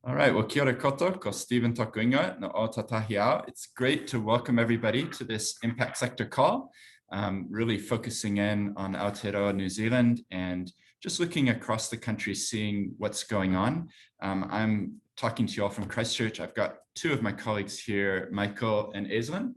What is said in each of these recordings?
All right, well, kia ora koto, ko Steven toku ingoa no Aotearoa. It's great to welcome everybody to this impact sector call, really focusing in on Aotearoa, New Zealand, and just looking across the country, seeing what's going on. I'm talking to you all from Christchurch. I've got two of my colleagues here, Michael and Aislinn.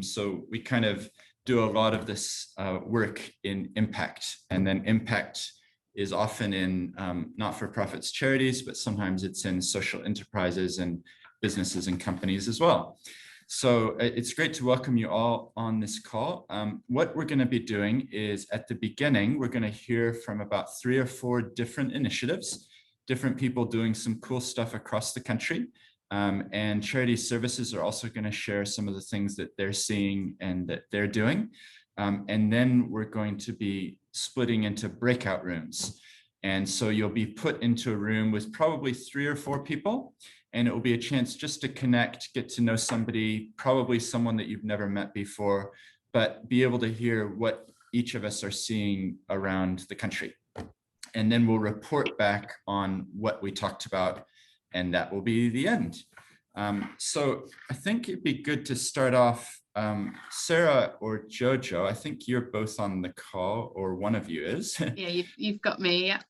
So we kind of do a lot of this work in impact, and then impact is often in not-for-profits charities, but sometimes it's in social enterprises and businesses and companies as well. So it's great to welcome you all on this call. What we're going to be doing is at the beginning, we're going to hear from about 3 or 4 different initiatives, different people doing some cool stuff across the country. And Charities Services are also going to share some of the things that they're seeing and that they're doing. And then we're going to be splitting into breakout rooms. And so you'll be put into a room with probably 3 or 4 people, and it will be a chance just to connect, get to know somebody, probably someone that you've never met before, but be able to hear what each of us are seeing around the country. And then we'll report back on what we talked about, and that will be the end. So I think it'd be good to start off. Sarah or Jojo, I think you're both on the call, or one of you is. Yeah, you've got me, yeah.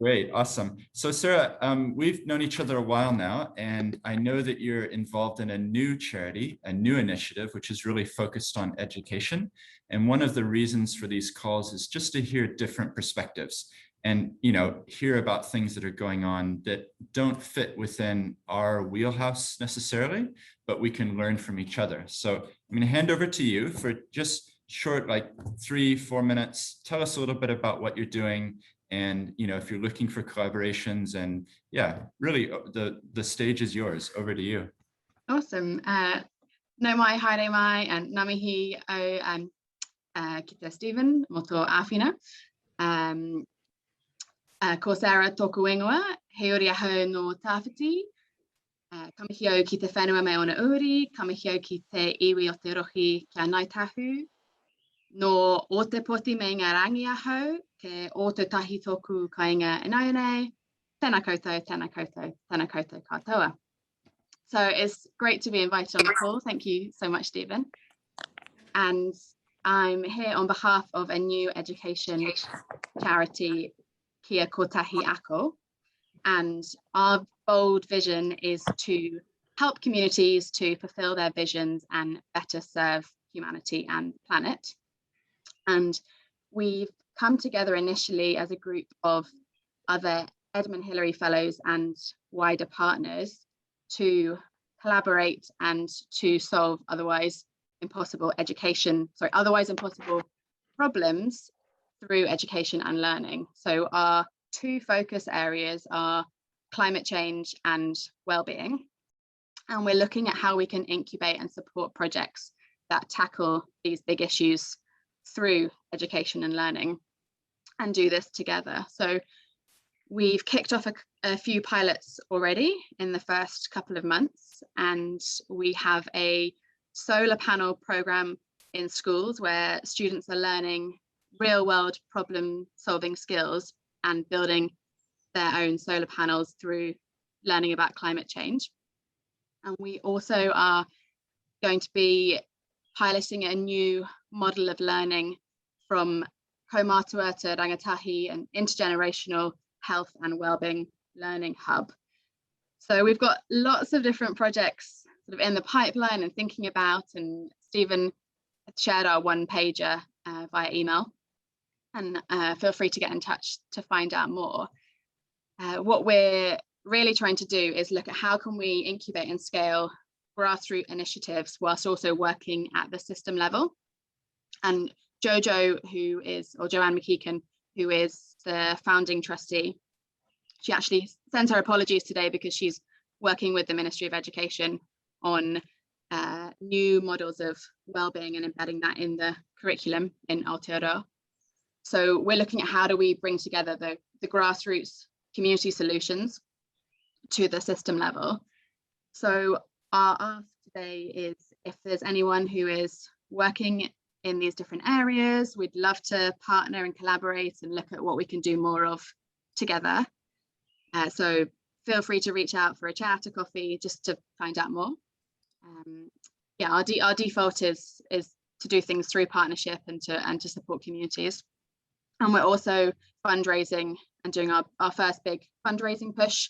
Great, awesome. So Sarah, we've known each other a while now, and I know that you're involved in a new charity, a new initiative, which is really focused on education. And one of the reasons for these calls is just to hear different perspectives and, you know, hear about things that are going on that don't fit within our wheelhouse necessarily, but we can learn from each other. So I'm going to hand over to you for just short, like 3-4 minutes. Tell us a little bit about what you're doing, and, you know, if you're looking for collaborations, and yeah, really the stage is yours. Over to you. Awesome. No mai, haere mai, and namihi o kita Steven Moe Awhina. Ko Sarah toku ingoa, he ori ahau no tawhiti. Kamihio ki te whenua me ona uri, kamihio ki te iwi o te rohi kia naitahu. No o te poti me ngā rangi ahau, ke o te tahi toku kainga inai, tēnā koutou, tēnā koutou, tēnā koutou katoa. So it's great to be invited on the call. Thank you so much, Steven. And I'm here on behalf of a new education charity, Kia Kotahi Ako. And our bold vision is to help communities to fulfill their visions and better serve humanity and planet. And we've come together initially as a group of other Edmund Hillary Fellows and wider partners to collaborate and to solve otherwise impossible problems through education and learning. So our 2 focus areas are climate change and well-being. And we're looking at how we can incubate and support projects that tackle these big issues through education and learning, and do this together. So we've kicked off a few pilots already in the first couple of months, and we have a solar panel program in schools where students are learning real-world problem-solving skills and building their own solar panels through learning about climate change. And we also are going to be piloting a new model of learning from kaumātua to rangatahi, an intergenerational health and wellbeing learning hub. So we've got lots of different projects sort of in the pipeline and thinking about, and Steven shared our 1-pager via email, and feel free to get in touch to find out more. What we're really trying to do is look at how can we incubate and scale grassroots initiatives whilst also working at the system level. And Joanne McKeekan, who is the founding trustee, she actually sends her apologies today because she's working with the Ministry of Education on new models of wellbeing and embedding that in the curriculum in Aotearoa. So we're looking at how do we bring together the grassroots community solutions to the system level. So our ask today is if there's anyone who is working in these different areas, we'd love to partner and collaborate and look at what we can do more of together. So feel free to reach out for a chat or coffee just to find out more. Yeah, our default is to do things through partnership and to support communities. And we're also fundraising and doing our first big fundraising push.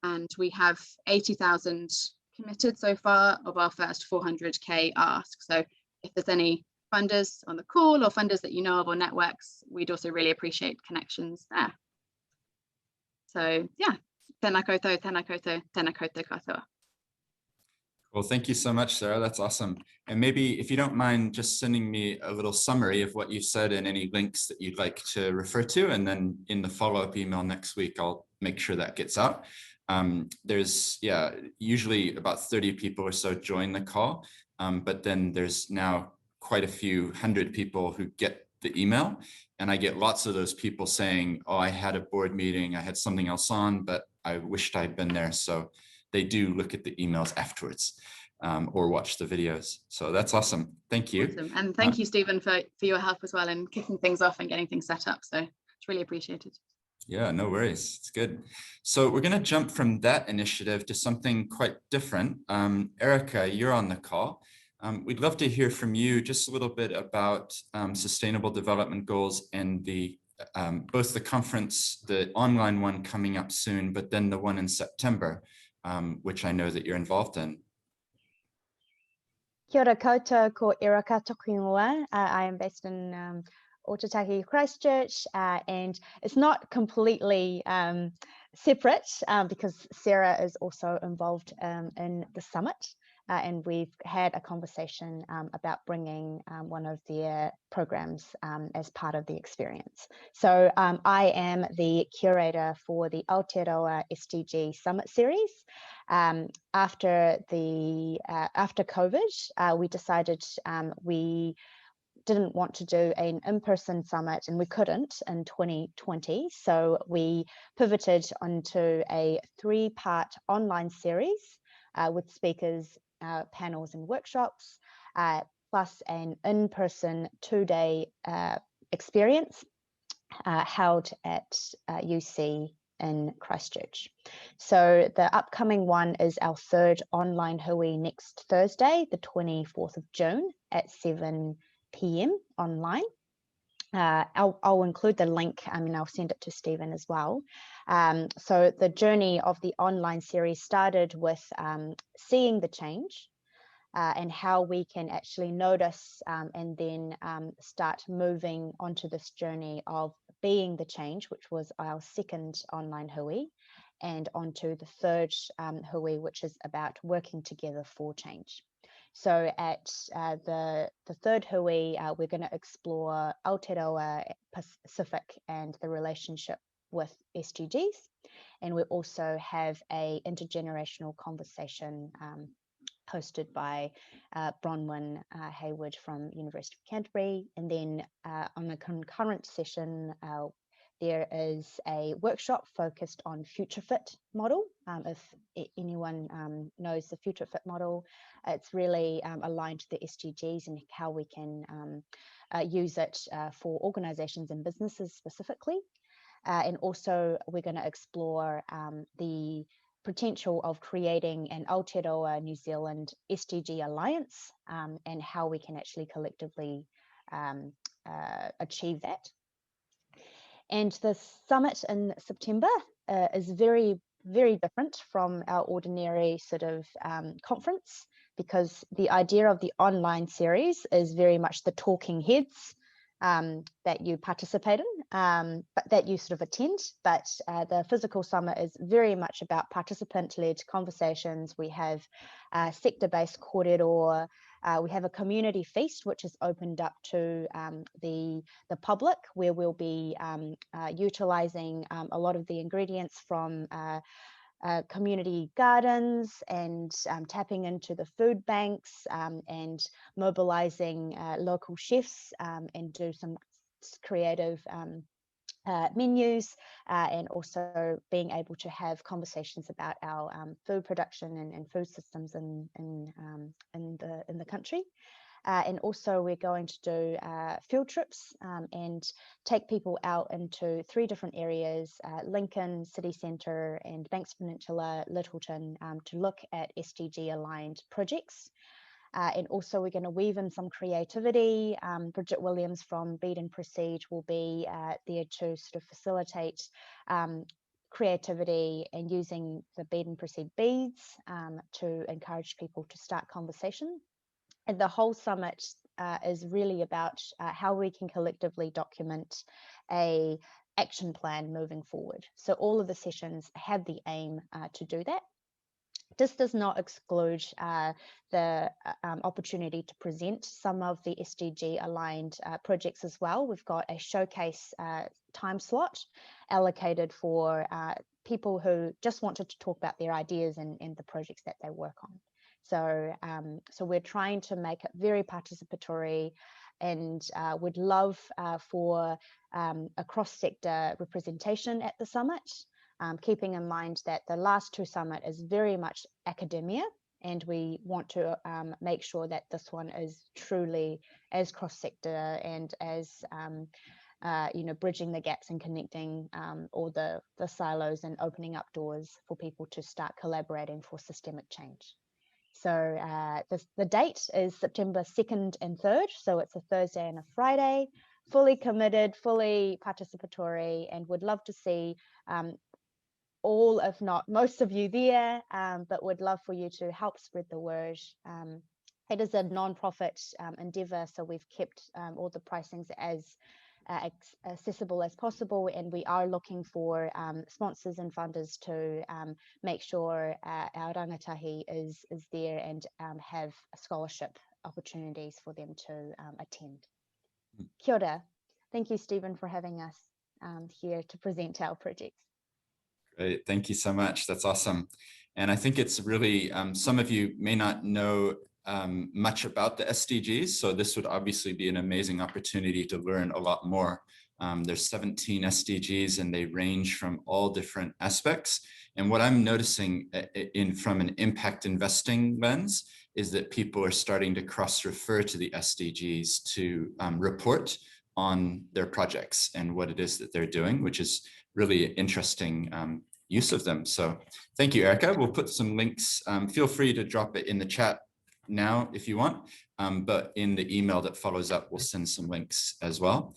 And we have 80,000 committed so far of our first 400K ask. So if there's any funders on the call or funders that you know of or networks, we'd also really appreciate connections there. So yeah, tēnā koutou, tēnā koutou, tēnā koutou katoa. Well, thank you so much, Sarah. That's awesome. And maybe if you don't mind just sending me a little summary of what you said and any links that you'd like to refer to, and then in the follow-up email next week, I'll make sure that gets out. There's, usually about 30 people or so join the call, but then there's now quite a few hundred people who get the email, and I get lots of those people saying, oh, I had a board meeting, I had something else on, but I wished I'd been there. So they do look at the emails afterwards or watch the videos. So that's awesome. Thank you. Awesome. And thank you, Stephen, for your help as well in kicking things off and getting things set up. So it's really appreciated. Yeah, no worries. It's good. So we're going to jump from that initiative to something quite different. Erica, you're on the call. We'd love to hear from you just a little bit about sustainable development goals and the both the conference, the online one coming up soon, but then the one in September, which I know that you're involved in. Kia ora koutou, ko Erica toku ingoa. I am based in Aotearoa, Christchurch, and it's not completely separate because Sarah is also involved in the summit. And we've had a conversation about bringing one of their programs as part of the experience. So I am the curator for the Aotearoa SDG Summit Series. After COVID, we decided we didn't want to do an in-person summit, and we couldn't in 2020. So we pivoted onto a 3-part online series with speakers, panels and workshops, plus an in-person 2-day experience held at UC in Christchurch. So the upcoming one is our 3rd online hui next Thursday, the 24th of June at 7 p.m. online. I'll include the link, and I'll send it to Stephen as well. So the journey of the online series started with seeing the change and how we can actually notice and then start moving onto this journey of being the change, which was our 2nd online hui, and onto the 3rd hui, which is about working together for change. So at the 3rd hui, we're going to explore Aotearoa Pacific and the relationship with SDGs. And we also have a intergenerational conversation hosted by Bronwyn Hayward from University of Canterbury. And then on a concurrent session, there is a workshop focused on Future Fit model. If anyone knows the Future Fit model, it's really aligned to the SDGs and how we can use it for organizations and businesses specifically. And also we're going to explore the potential of creating an Aotearoa New Zealand SDG alliance and how we can actually collectively achieve that. And the summit in September is very, very different from our ordinary sort of conference, because the idea of the online series is very much the talking heads that you participate in, but that you sort of attend. But the physical summit is very much about participant-led conversations. We have sector-based kōrero. We have a community feast, which is opened up to the public, where we'll be utilising a lot of the ingredients from community gardens and tapping into the food banks and mobilising local chefs and do some creative menus and also being able to have conversations about our food production and food systems in the country. And also we're going to do field trips and take people out into 3 different areas, Lincoln, City Centre and Banks Peninsula, Littleton, to look at SDG aligned projects. And also we're going to weave in some creativity. Bridget Williams from Bead and Proceed will be there to sort of facilitate creativity and using the Bead and Proceed beads to encourage people to start conversation. And the whole summit is really about how we can collectively document a action plan moving forward. So all of the sessions have the aim to do that. This does not exclude the opportunity to present some of the SDG aligned projects as well. We've got a showcase time slot allocated for people who just wanted to talk about their ideas and the projects that they work on. So we're trying to make it very participatory, and would love for a cross-sector representation at the summit. Keeping in mind that the last 2 summit is very much academia, and we want to make sure that this one is truly as cross-sector and as bridging the gaps and connecting all the silos and opening up doors for people to start collaborating for systemic change. So the date is September 2nd and 3rd, so it's a Thursday and a Friday, fully committed, fully participatory, and would love to see all, if not most of you there, but would love for you to help spread the word. It is a non-profit endeavour, so we've kept all the pricings as accessible as possible, and we are looking for sponsors and funders to make sure our rangatahi is there and have scholarship opportunities for them to attend. Kia ora. Thank you, Stephen, for having us here to present our projects. Great, thank you so much. That's awesome. And I think it's really, some of you may not know much about the SDGs, so this would obviously be an amazing opportunity to learn a lot more. There's 17 SDGs and they range from all different aspects. And what I'm noticing from an impact investing lens is that people are starting to cross-refer to the SDGs to report on their projects and what it is that they're doing, which is really interesting use of them. So thank you, Erica. We'll put some links. Feel free to drop it in the chat now if you want, but in the email that follows up, we'll send some links as well.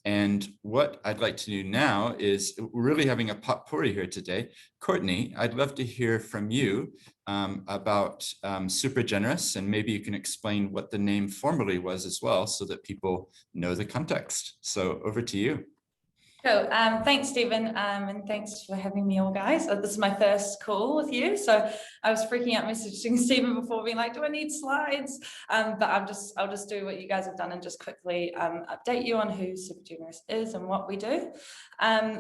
And what I'd like to do now is, we're really having a potpourri here today. Courtney, I'd love to hear from you about Supergenerous, and maybe you can explain what the name formerly was as well, so that people know the context. So over to you. Cool. Thanks, Stephen, and thanks for having me all, guys. This is my first call with you, so I was freaking out messaging Stephen before, being like, do I need slides? But I'll just do what you guys have done and just quickly update you on who Supergenerous is and what we do.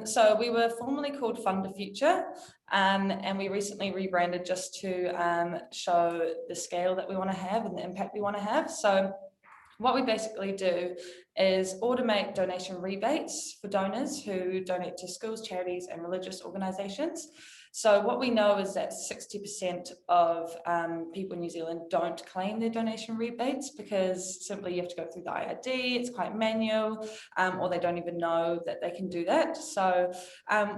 So we were formerly called Fund the Future, and we recently rebranded just to show the scale that we want to have and the impact we want to have. So what we basically do is automate donation rebates for donors who donate to schools, charities, and religious organisations. So what we know is that 60% of people in New Zealand don't claim their donation rebates because simply you have to go through the IRD, it's quite manual, or they don't even know that they can do that. So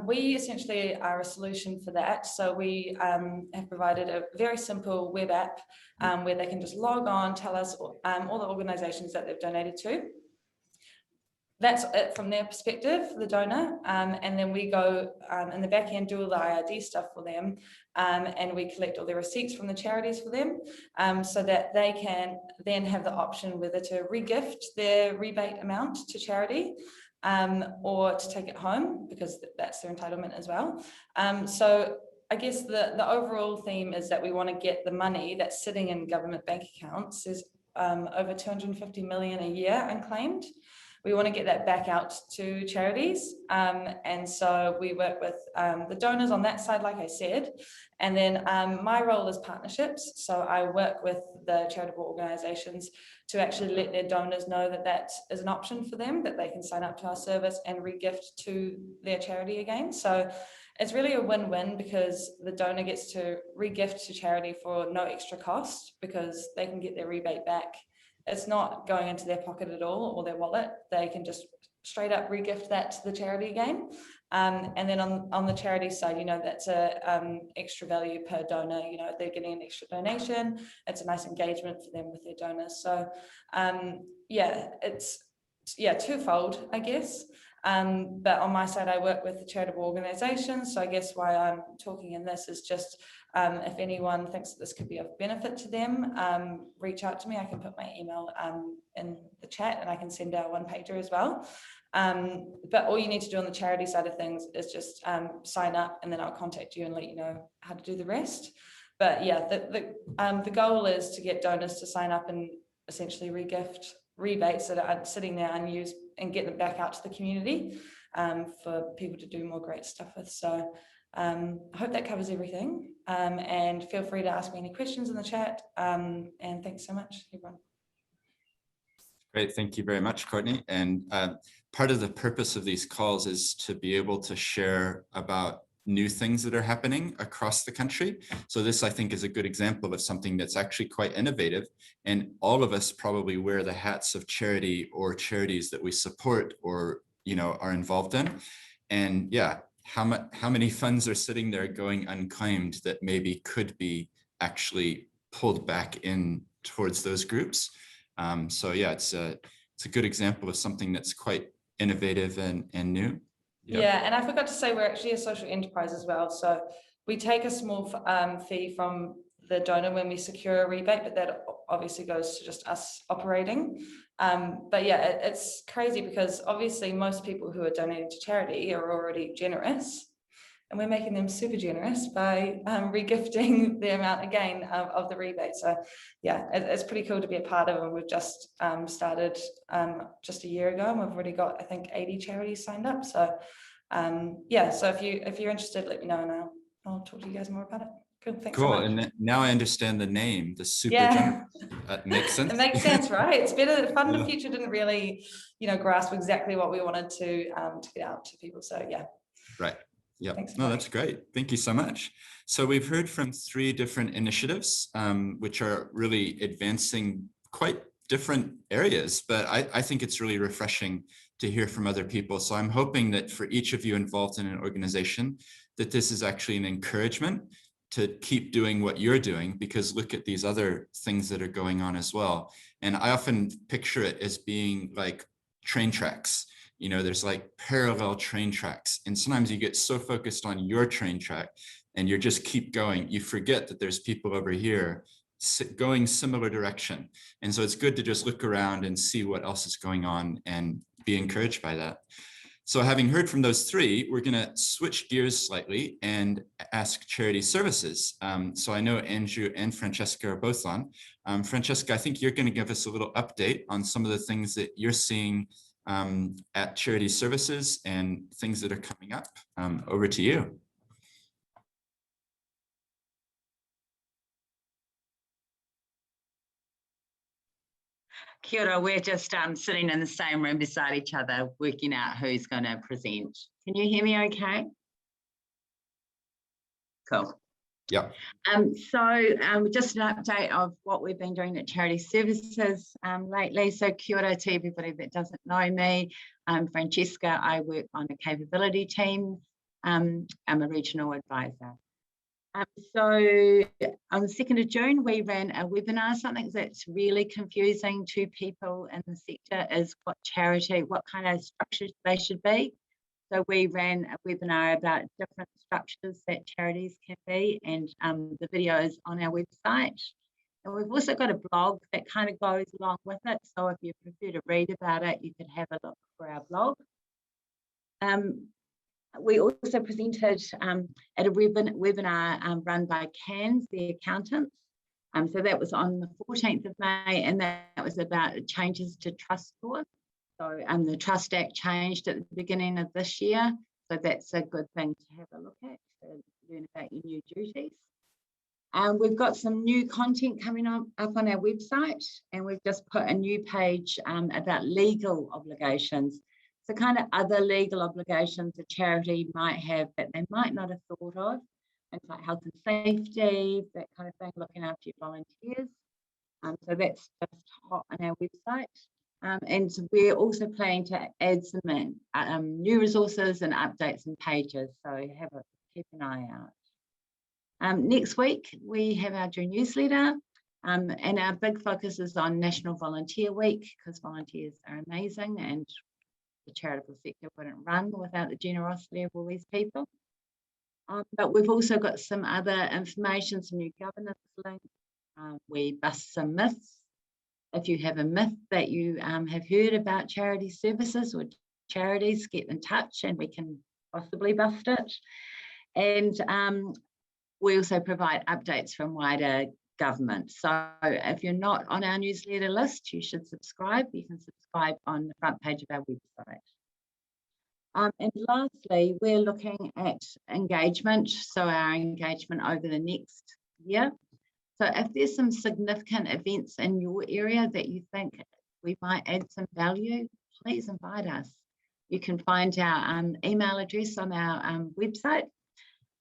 we essentially are a solution for that. So we have provided a very simple web app where they can just log on, tell us all the organisations that they've donated to. That's it from their perspective, the donor, and then we go in the back end, do all the IRD stuff for them, and we collect all the receipts from the charities for them, so that they can then have the option whether to regift their rebate amount to charity or to take it home, because that's their entitlement as well. So I guess the overall theme is that we want to get the money that's sitting in government bank accounts, is over 250 million a year unclaimed. We want to get that back out to charities, and so we work with the donors on that side, like I said, and then my role is partnerships. So I work with the charitable organisations to actually let their donors know that that is an option for them, that they can sign up to our service and regift to their charity again. So it's really a win-win, because the donor gets to regift to charity for no extra cost, because they can get their rebate back it's not going into their pocket at all or their wallet. They can just straight up regift that to the charity again. And then on the charity side, you know, that's a extra value per donor. You know, they're getting an extra donation. It's a nice engagement for them with their donors. So yeah, it's twofold, I guess. But on my side, I work with the charitable organisations. So I guess why I'm talking in this is just if anyone thinks that this could be of benefit to them, reach out to me. I can put my email in the chat, and I can send out one pager as well. But all you need to do on the charity side of things is just sign up, and then I'll contact you and let you know how to do the rest. But yeah, the goal is to get donors to sign up and essentially regift rebates that are sitting there unused and get them back out to the community for people to do more great stuff with. So I hope that covers everything, and feel free to ask me any questions in the chat, and thanks so much, everyone. Great, thank you very much, Courtney. And part of the purpose of these calls is to be able to share about new things that are happening across the country. So this, I think, is a good example of something that's actually quite innovative. And all of us probably wear the hats of charity or charities that we support or, you know, are involved in. And yeah, how many funds are sitting there going unclaimed that maybe could be actually pulled back in towards those groups? So yeah, it's a good example of something that's quite innovative and new. Yep. Yeah, and I forgot to say we're actually a social enterprise as well. So we take a small fee from the donor when we secure a rebate, but that obviously goes to just us operating. But yeah, it's crazy because obviously most people who are donating to charity are already generous, and we're making them super generous by regifting the amount again of the rebate. So yeah, it's pretty cool to be a part of, and we've just started just a year ago, and we've already got, I think, 80 charities signed up. So yeah, so if you're interested, let me know, and I'll talk to you guys more about it. Cool, thanks so much. And now I understand the name, the Supergenerous. That makes sense. It makes sense, right? It's better. Fund in the Future didn't really, you know, grasp exactly what we wanted to get out to people. So yeah. Right. Yeah, Thanks so no, much. that's great. Thank you so much. So we've heard from 3 different initiatives, which are really advancing quite different areas, but I think it's really refreshing to hear from other people. So I'm hoping that for each of you involved in an organization, that this is actually an encouragement to keep doing what you're doing, because look at these other things that are going on as well. And I often picture it as being like train tracks. You know, there's like parallel train tracks, and sometimes you get so focused on your train track and you just keep going, you forget that there's people over here going similar direction. And so it's good to just look around and see what else is going on and be encouraged by that. So having heard from those 3, we're going to switch gears slightly and ask Charities Services. So I know Andrew and Francesca are both on. Francesca, I think you're going to give us a little update on some of the things that you're seeing at Charities Services and things that are coming up. Over to you. Kia ora, we're just sitting in the same room beside each other, working out who's going to present. Can you hear me okay? Cool. Yeah. So just an update of what we've been doing at Charities Services lately. So kia ora to everybody that doesn't know me. I'm Francesca. I work on the capability team. I'm a regional advisor. So on the 2nd of June, we ran a webinar. Something that's really confusing to people in the sector is what kind of structures they should be. So we ran a webinar about different structures that charities can be, and the video is on our website. And we've also got a blog that kind of goes along with it. So if you prefer to read about it, you can have a look for our blog. We also presented at a webinar run by CANS, the accountants. So that was on the 14th of May, and that was about changes to trust law. So the Trust Act changed at the beginning of this year. So that's a good thing to have a look at, to learn about your new duties. We've got some new content coming up on our website, and we've just put a new page about legal obligations. So kind of other legal obligations a charity might have that they might not have thought of. Things like health and safety, that kind of thing, looking after your volunteers. So that's just hot on our website. And we're also planning to add some new resources and updates and pages. So keep an eye out. Next week, we have our June newsletter. And our big focus is on National Volunteer Week, because volunteers are amazing and the charitable sector wouldn't run without the generosity of all these people. But we've also got some other information, some new governance links. We bust some myths. If you have a myth that you have heard about Charities Services or charities, get in touch and we can possibly bust it. And we also provide updates from wider government. So if you're not on our newsletter list, you should subscribe. You can subscribe on the front page of our website. And lastly, we're looking at engagement. So our engagement over the next year. So if there's some significant events in your area that you think we might add some value, please invite us. You can find our email address on our website.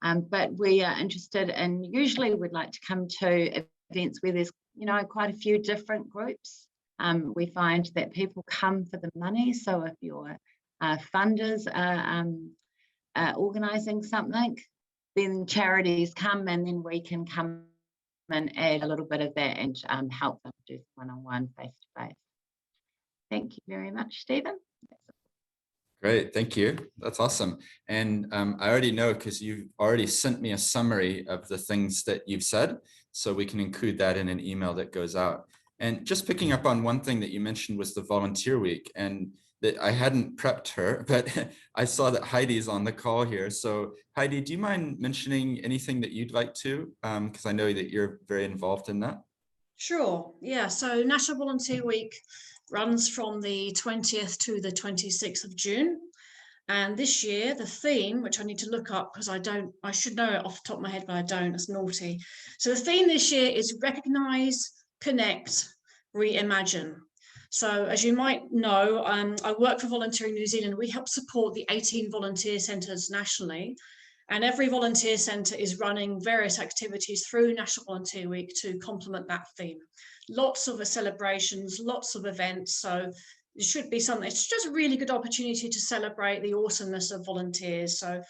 But we are interested in, usually we'd like to come to events where there's, quite a few different groups. We find that people come for the money. So if your funders are organising something, then charities come and then we can come and add a little bit of that and help them do one-on-one, face-to-face. Thank you very much, Stephen. Great, thank you. That's awesome. And I already know, because you've already sent me a summary of the things that you've said, so we can include that in an email that goes out. And just picking up on one thing that you mentioned was the volunteer week, and that I hadn't prepped her, but I saw that Heidi's on the call here. So Heidi, do you mind mentioning anything that you'd like to? Because I know that you're very involved in that. Sure, yeah. So National Volunteer Week runs from the 20th to the 26th of June. And this year, the theme, which I need to look up because I should know it off the top of my head, but I don't, it's naughty. So the theme this year is Recognise, Connect, Reimagine. So as you might know, I work for Volunteering New Zealand. We help support the 18 volunteer centres nationally. And every volunteer centre is running various activities through National Volunteer Week to complement that theme. Lots of celebrations, lots of events. So it should be something, it's just a really good opportunity to celebrate the awesomeness of volunteers. So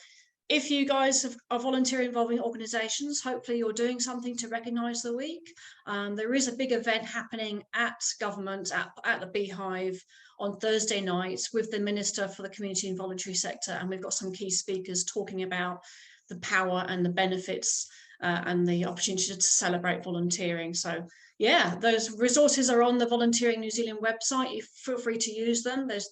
if you guys are volunteer involving organisations, hopefully you're doing something to recognise the week. There is a big event happening at government, at the Beehive on Thursday nights with the Minister for the Community and Voluntary Sector. And we've got some key speakers talking about the power and the benefits and the opportunity to celebrate volunteering. So yeah, those resources are on the Volunteering New Zealand website. You feel free to use them. There's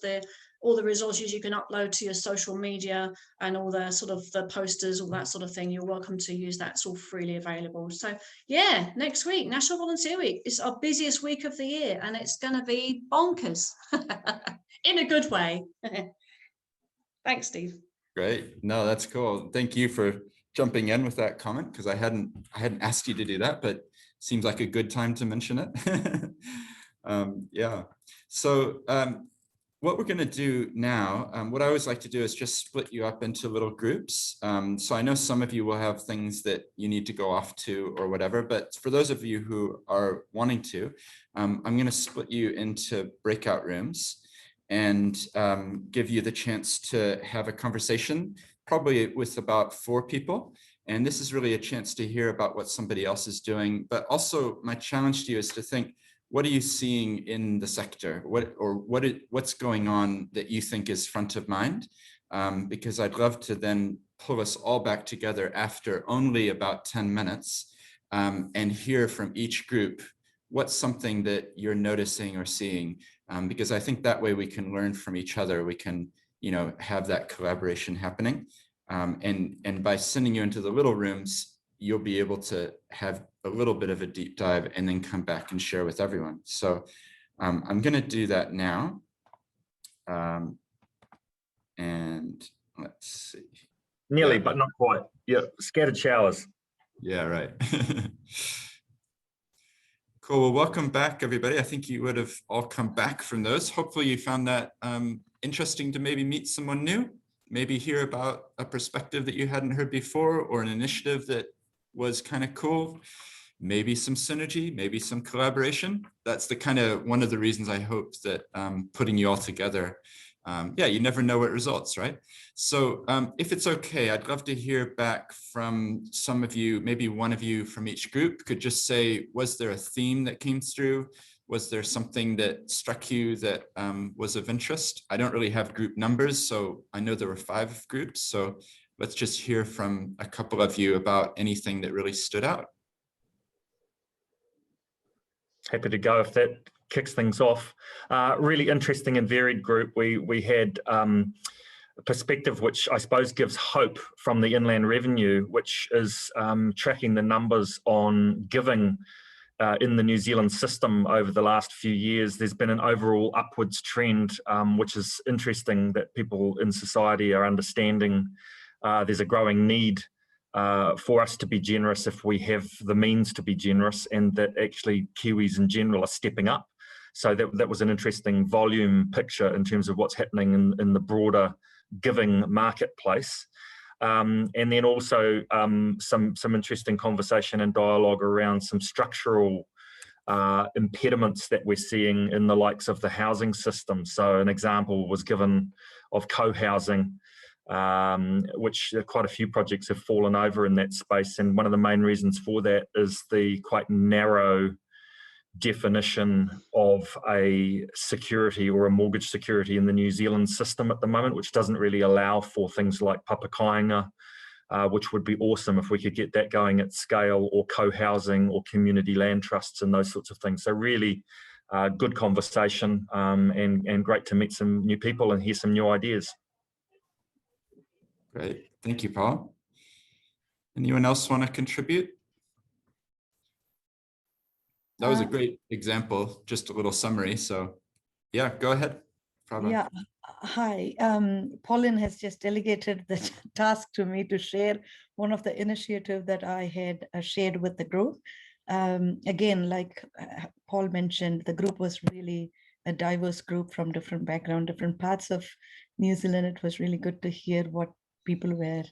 all the resources you can upload to your social media and all the sort of the posters, all that sort of thing. You're welcome to use that. It's all freely available. So yeah, next week, National Volunteer Week. It's our busiest week of the year and it's going to be bonkers in a good way. Thanks, Steve. Great. No, that's cool. Thank you for jumping in with that comment, because I hadn't asked you to do that, but seems like a good time to mention it. Yeah. So what we're going to do now, what I always like to do is just split you up into little groups. So I know some of you will have things that you need to go off to or whatever, but for those of you who are wanting to, I'm going to split you into breakout rooms and give you the chance to have a conversation, probably with about 4 people. And this is really a chance to hear about what somebody else is doing. But also my challenge to you is to think, what are you seeing in the sector? What's going on that you think is front of mind? Because I'd love to then pull us all back together after only about 10 minutes and hear from each group what's something that you're noticing or seeing, because I think that way we can learn from each other. We can, have that collaboration happening. And by sending you into the little rooms, you'll be able to have a little bit of a deep dive and then come back and share with everyone. So I'm going to do that now. And let's see. Nearly, but not quite. Yeah, scattered showers. Yeah, right. Cool. Well, welcome back, everybody. I think you would have all come back from those. Hopefully you found that interesting to maybe meet someone new, maybe hear about a perspective that you hadn't heard before, or an initiative that was kind of cool. maybe some synergy, maybe some collaboration. That's the kind of one of the reasons I hope that putting you all together, yeah, you never know what results, right? So if it's okay, I'd love to hear back from some of you, maybe one of you from each group could just say, was there a theme that came through? Was there something that struck you that was of interest? I don't really have group numbers, so I know there were 5 groups. So let's just hear from a couple of you about anything that really stood out. Happy to go if that kicks things off. Really interesting and varied group. We had a perspective which I suppose gives hope from the inland revenue, which is tracking the numbers on giving in the New Zealand system over the last few years. There's been an overall upwards trend, which is interesting that people in society are understanding there's a growing need for us to be generous if we have the means to be generous, and that actually Kiwis in general are stepping up. So that was an interesting volume picture in terms of what's happening in the broader giving marketplace. And then also some interesting conversation and dialogue around some structural impediments that we're seeing in the likes of the housing system. So an example was given of co-housing, which quite a few projects have fallen over in that space. And one of the main reasons for that is the quite narrow definition of a security or a mortgage security in the New Zealand system at the moment, which doesn't really allow for things like papakainga, which would be awesome if we could get that going at scale, or co-housing or community land trusts and those sorts of things. So really good conversation and great to meet some new people and hear some new ideas. Great, thank you, Paul. Anyone else want to contribute? That was a great example, just a little summary. So yeah, go ahead. Prabha. Yeah, hi. Pauline has just delegated the task to me to share one of the initiatives that I had shared with the group. Again, like Paul mentioned, the group was really a diverse group from different backgrounds, different parts of New Zealand. It was really good to hear what people were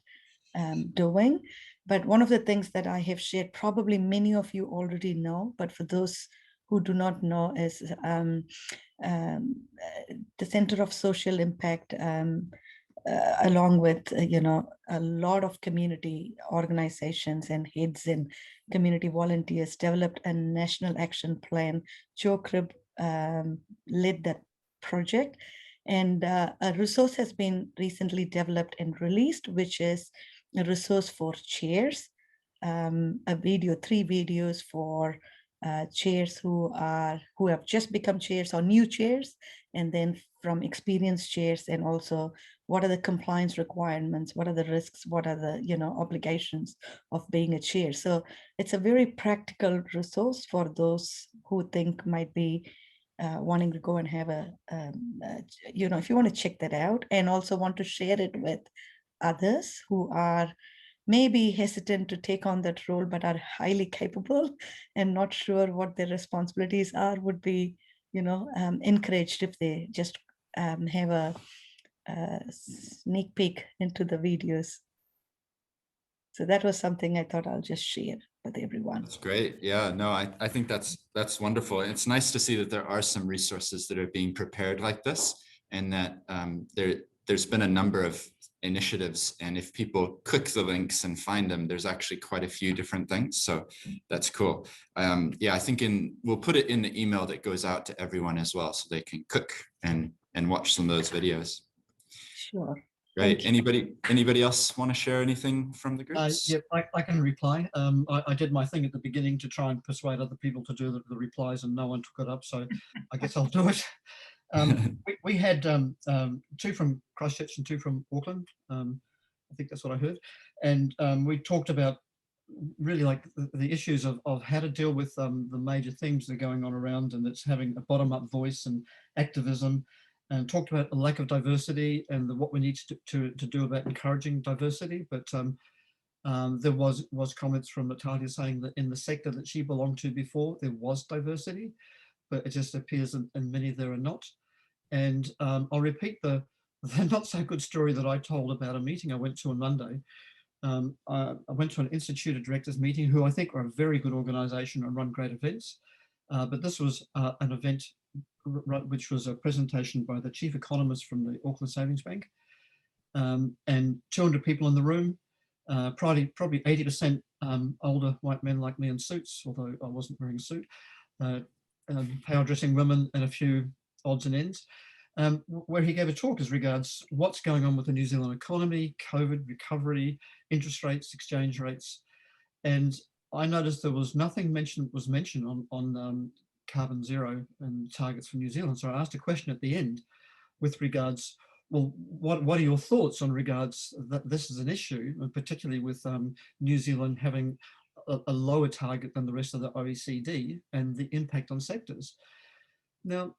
doing. But one of the things that I have shared, probably many of you already know, but for those who do not know, is the Center of Social Impact, along with, a lot of community organizations and heads and community volunteers, developed a national action plan. Joe Cribb led that project. And a resource has been recently developed and released, which is a resource for chairs, 3 videos for chairs who have just become chairs or new chairs, and then from experienced chairs, and also what are the compliance requirements, what are the risks, what are the obligations of being a chair. So it's a very practical resource for those who think might be wanting to go and have if you want to check that out and also want to share it with others who are maybe hesitant to take on that role but are highly capable and not sure what their responsibilities are, would be encouraged if they just have a sneak peek into the videos. So that was something I thought I'll just share with everyone. That's great. Yeah, no, I think that's wonderful. And it's nice to see that there are some resources that are being prepared like this, and that there's been a number of initiatives, and if people click the links and find them, there's actually quite a few different things. So that's cool. Yeah, I think we'll put it in the email that goes out to everyone as well, so they can click and watch some of those videos. Sure. Great. Anybody else want to share anything from the groups? Yeah, I can reply. I did my thing at the beginning to try and persuade other people to do the replies, and no one took it up, so I guess I'll do it. We had 2 from Christchurch and 2 from Auckland. I think that's what I heard. And we talked about really like the issues of how to deal with the major themes that are going on around, and it's having a bottom-up voice and activism, and talked about the lack of diversity and what we need to do about encouraging diversity. But there was comments from Natalia saying that in the sector that she belonged to before, there was diversity, but it just appears in many there are not. And I'll repeat the not so good story that I told about a meeting I went to on Monday, I went to an Institute of Directors meeting, who I think are a very good organisation and run great events. But this was an event which was a presentation by the chief economist from the Auckland Savings Bank, and 200 people in the room, probably 80% older white men like me in suits, although I wasn't wearing a suit, pale dressing women, and a few odds and ends, where he gave a talk as regards what's going on with the New Zealand economy, COVID recovery, interest rates, exchange rates. And I noticed there was nothing mentioned on carbon zero and targets for New Zealand. So I asked a question at the end with regards, well, what are your thoughts on regards that this is an issue, and particularly with New Zealand having a lower target than the rest of the OECD and the impact on sectors. Now,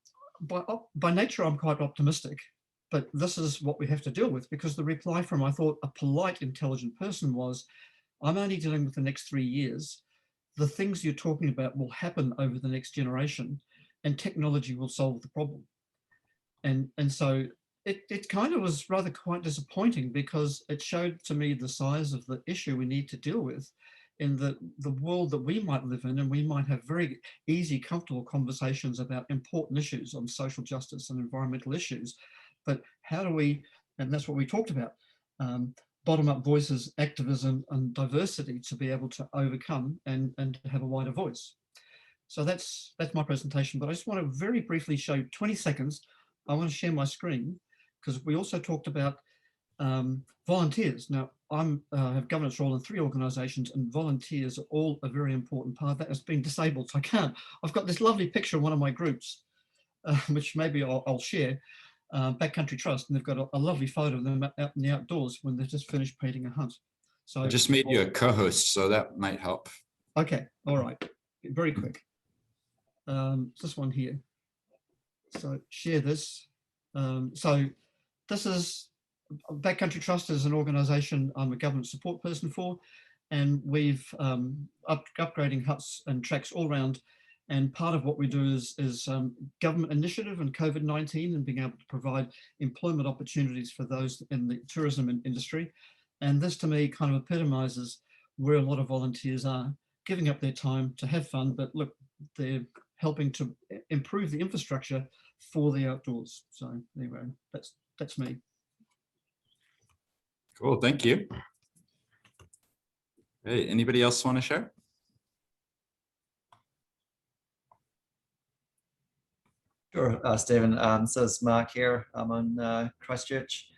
by nature, I'm quite optimistic, but this is what we have to deal with, because the reply from, I thought, a polite, intelligent person was, I'm only dealing with the next 3 years. The things you're talking about will happen over the next generation, and technology will solve the problem. And so it kind of was rather quite disappointing, because it showed to me the size of the issue we need to deal with in the world that we might live in, and we might have very easy, comfortable conversations about important issues on social justice and environmental issues. But how do we, and that's what we talked about, bottom-up voices, activism and diversity to be able to overcome and to have a wider voice. So that's my presentation, but I just want to very briefly show 20 seconds. I want to share my screen, because we also talked about volunteers. Now, I have governance role in 3 organisations, and volunteers are all a very important part. That has been disabled, so I can't. I've got this lovely picture of one of my groups, which maybe I'll share, Backcountry Trust, and they've got a lovely photo of them out in the outdoors when they've just finished painting a hunt. So I just made you a co-host, so that might help. Okay, all right, very quick. This one here. So share this. So this is Backcountry Trust is an organisation I'm a government support person for, and we've upgrading huts and tracks all around. And part of what we do is government initiative and COVID-19, and being able to provide employment opportunities for those in the tourism industry. And this to me kind of epitomises where a lot of volunteers are, giving up their time to have fun, but look, they're helping to improve the infrastructure for the outdoors. So anyway, that's me. Cool, thank you. Hey, anybody else want to share? Sure, Stephen. So it's Mark here. I'm on Christchurch.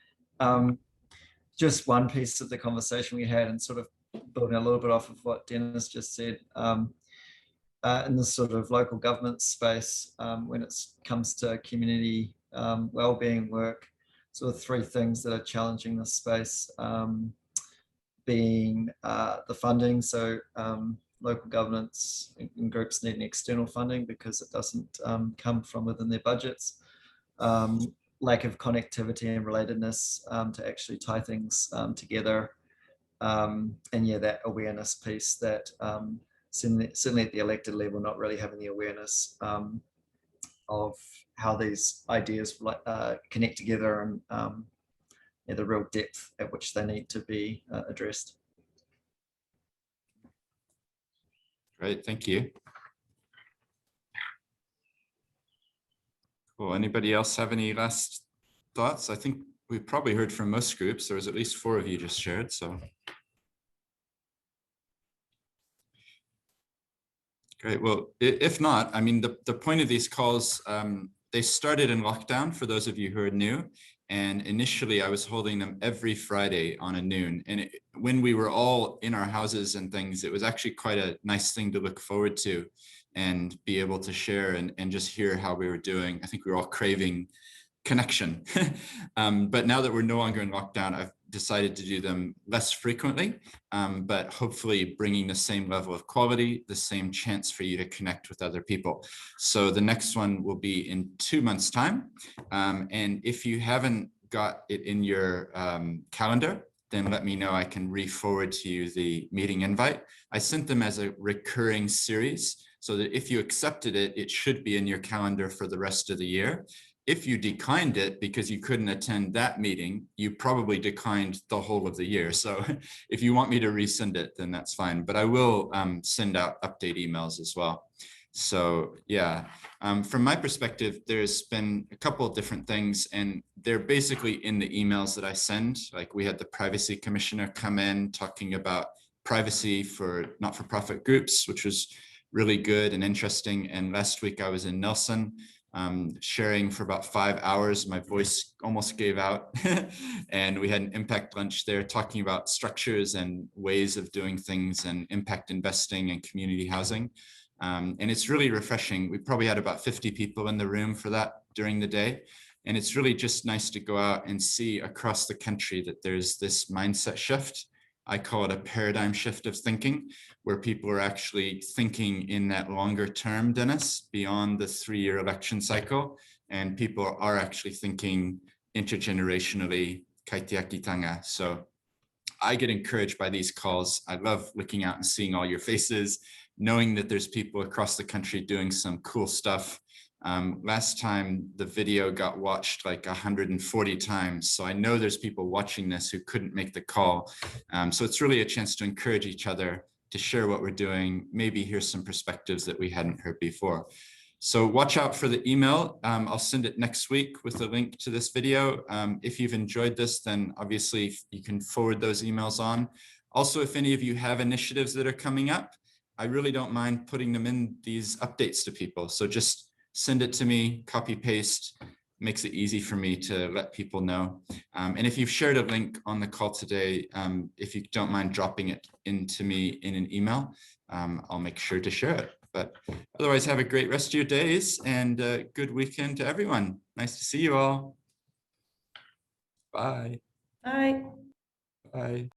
Just one piece of the conversation we had, and sort of building a little bit off of what Dennis just said, in this sort of local government space, when it comes to community wellbeing work, sort of 3 things that are challenging this space, being the funding. So local governments and groups needing external funding because it doesn't come from within their budgets. Lack of connectivity and relatedness to actually tie things together. And yeah, that awareness piece that certainly at the elected level, not really having the awareness of how these ideas connect together, and yeah, the real depth at which they need to be addressed. Great, thank you. Cool. Anybody else have any last thoughts? I think we've probably heard from most groups. There was at least 4 of you just shared, so. Great, well, if not, I mean, the point of these calls, they started in lockdown for those of you who are new. And initially I was holding them every Friday on a noon. And when we were all in our houses and things, it was actually quite a nice thing to look forward to and be able to share and just hear how we were doing. I think we were all craving connection. But now that we're no longer in lockdown, I've decided to do them less frequently, but hopefully bringing the same level of quality, the same chance for you to connect with other people. So the next one will be in 2 months' time. And if you haven't got it in your calendar, then let me know. I can re-forward to you the meeting invite. I sent them as a recurring series so that if you accepted it, it should be in your calendar for the rest of the year. if you declined it because you couldn't attend that meeting, you probably declined the whole of the year. So if you want me to resend it, then that's fine. But I will send out update emails as well. So yeah, from my perspective, there's been a couple of different things, and they're basically in the emails that I send. Like we had the privacy commissioner come in talking about privacy for not-for-profit groups, which was really good and interesting. And last week I was in Nelson, sharing for about 5 hours. My voice almost gave out. And we had an impact lunch there talking about structures and ways of doing things and impact investing and community housing. And it's really refreshing. We probably had about 50 people in the room for that during the day. And it's really just nice to go out and see across the country that there's this mindset shift. I call it a paradigm shift of thinking, where people are actually thinking in that longer term, Dennis, beyond the 3-year election cycle. And people are actually thinking intergenerationally, kaitiakitanga. So I get encouraged by these calls. I love looking out and seeing all your faces, knowing that there's people across the country doing some cool stuff. Last time the video got watched like 140 times. So I know there's people watching this who couldn't make the call. So it's really a chance to encourage each other to share what we're doing, maybe hear some perspectives that we hadn't heard before. So watch out for the email. I'll send it next week with a link to this video. If you've enjoyed this, then obviously you can forward those emails on. Also, if any of you have initiatives that are coming up, I really don't mind putting them in these updates to people. So just send it to me, copy paste, makes it easy for me to let people know. And if you've shared a link on the call today, if you don't mind dropping it into me in an email, I'll make sure to share it. But otherwise, have a great rest of your days and a good weekend to everyone. Nice to see you all. Bye. Bye. Bye.